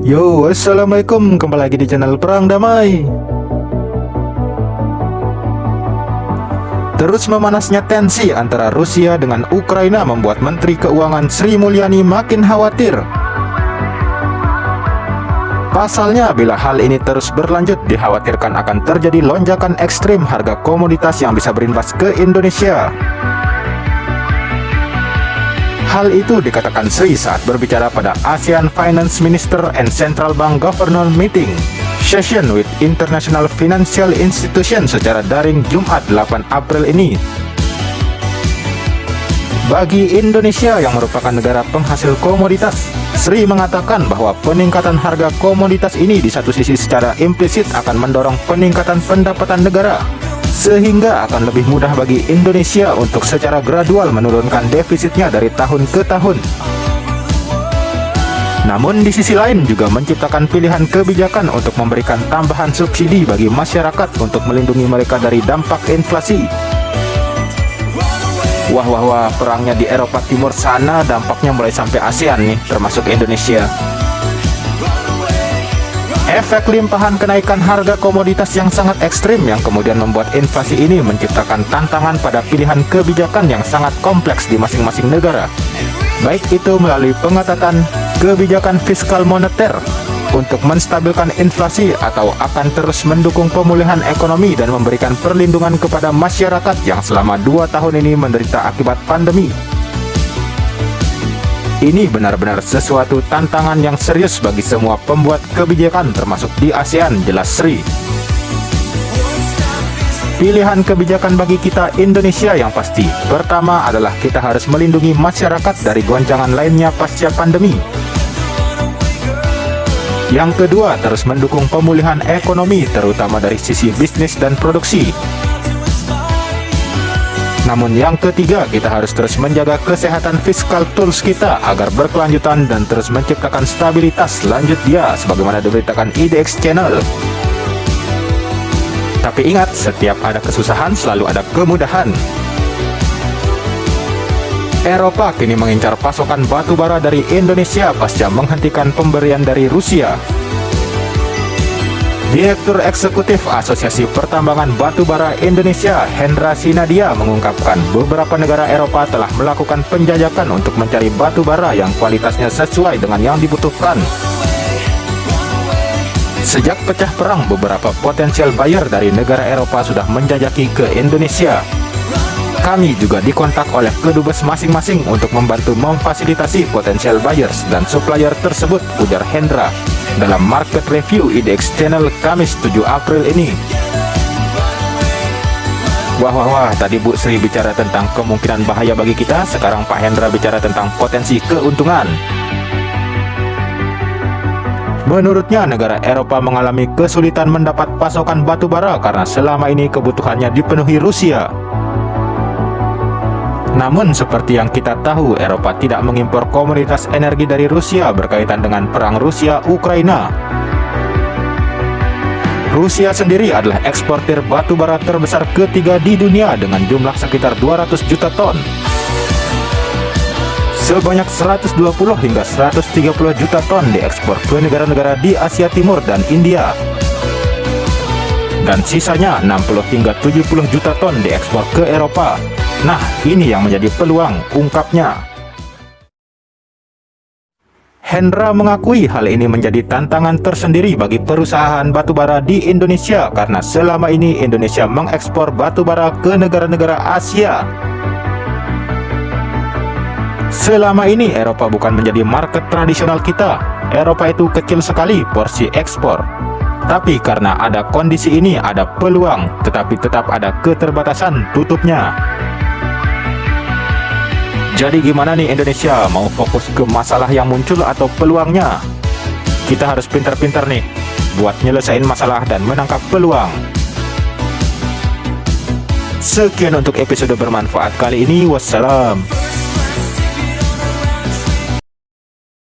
Yo, assalamualaikum, kembali lagi di channel Perang Damai. Terus memanasnya tensi antara Rusia dengan Ukraina membuat Menteri Keuangan Sri Mulyani makin khawatir. Pasalnya, bila hal ini terus berlanjut, dikhawatirkan akan terjadi lonjakan ekstrim harga komoditas yang bisa berimbas ke Indonesia. Hal itu dikatakan Sri saat berbicara pada ASEAN Finance Minister and Central Bank Governor Meeting Session with International Financial Institution secara daring Jumat 8 April ini. Bagi Indonesia yang merupakan negara penghasil komoditas, Sri mengatakan bahwa peningkatan harga komoditas ini di satu sisi secara implisit akan mendorong peningkatan pendapatan negara, sehingga akan lebih mudah bagi Indonesia untuk secara gradual menurunkan defisitnya dari tahun ke tahun. Namun di sisi lain juga menciptakan pilihan kebijakan untuk memberikan tambahan subsidi bagi masyarakat untuk melindungi mereka dari dampak inflasi. Wah, perangnya di Eropa Timur sana dampaknya mulai sampai ASEAN nih, termasuk Indonesia. Efek limpahan kenaikan harga komoditas yang sangat ekstrim yang kemudian membuat inflasi ini menciptakan tantangan pada pilihan kebijakan yang sangat kompleks di masing-masing negara. Baik itu melalui pengetatan kebijakan fiskal moneter untuk menstabilkan inflasi atau akan terus mendukung pemulihan ekonomi dan memberikan perlindungan kepada masyarakat yang selama 2 tahun ini menderita akibat pandemi. Ini benar-benar sesuatu tantangan yang serius bagi semua pembuat kebijakan termasuk di ASEAN, jelas Sri. Pilihan kebijakan bagi kita Indonesia yang pasti, pertama adalah kita harus melindungi masyarakat dari goncangan lainnya pasca pandemi. Yang kedua, terus mendukung pemulihan ekonomi terutama dari sisi bisnis dan produksi. Namun yang ketiga, kita harus terus menjaga kesehatan fiskal tools kita agar berkelanjutan dan terus menciptakan stabilitas lanjut dia sebagaimana diberitakan IDX Channel. Tapi ingat, setiap ada kesusahan selalu ada kemudahan. Eropa kini mengincar pasokan batu bara dari Indonesia pasca menghentikan pemberian dari Rusia. Direktur Eksekutif Asosiasi Pertambangan Batubara Indonesia, Hendra Sinadia, mengungkapkan beberapa negara Eropa telah melakukan penjajakan untuk mencari batu bara yang kualitasnya sesuai dengan yang dibutuhkan. Sejak pecah perang, beberapa potensial buyer dari negara Eropa sudah menjajaki ke Indonesia. Kami juga dikontak oleh kedubes masing-masing untuk membantu memfasilitasi potensial buyers dan supplier tersebut, ujar Hendra dalam market review IDX Channel Kamis 7 April ini. Wah, tadi Bu Sri bicara tentang kemungkinan bahaya bagi kita, sekarang Pak Hendra bicara tentang potensi keuntungan. Menurutnya, negara Eropa mengalami kesulitan mendapat pasokan batu bara karena selama ini kebutuhannya dipenuhi Rusia. Namun seperti yang kita tahu, Eropa tidak mengimpor komoditas energi dari Rusia berkaitan dengan perang Rusia-Ukraina. Rusia sendiri adalah eksportir batu bara terbesar ketiga di dunia dengan jumlah sekitar 200 juta ton. Sebanyak 120 hingga 130 juta ton diekspor ke negara-negara di Asia Timur dan India. Dan sisanya 60 hingga 70 juta ton diekspor ke Eropa. Nah, ini yang menjadi peluang, ungkapnya. Hendra mengakui hal ini menjadi tantangan tersendiri bagi perusahaan batubara di Indonesia karena selama ini Indonesia mengekspor batubara ke negara-negara Asia. Selama ini Eropa bukan menjadi market tradisional kita. Eropa itu kecil sekali porsi ekspor. Tapi karena ada kondisi ini ada peluang, tetapi tetap ada keterbatasan tutupnya. Jadi gimana nih Indonesia, mau fokus ke masalah yang muncul atau peluangnya? Kita harus pintar-pintar nih buat nyelesain masalah dan menangkap peluang. Sekian untuk episode bermanfaat kali ini. Wassalam.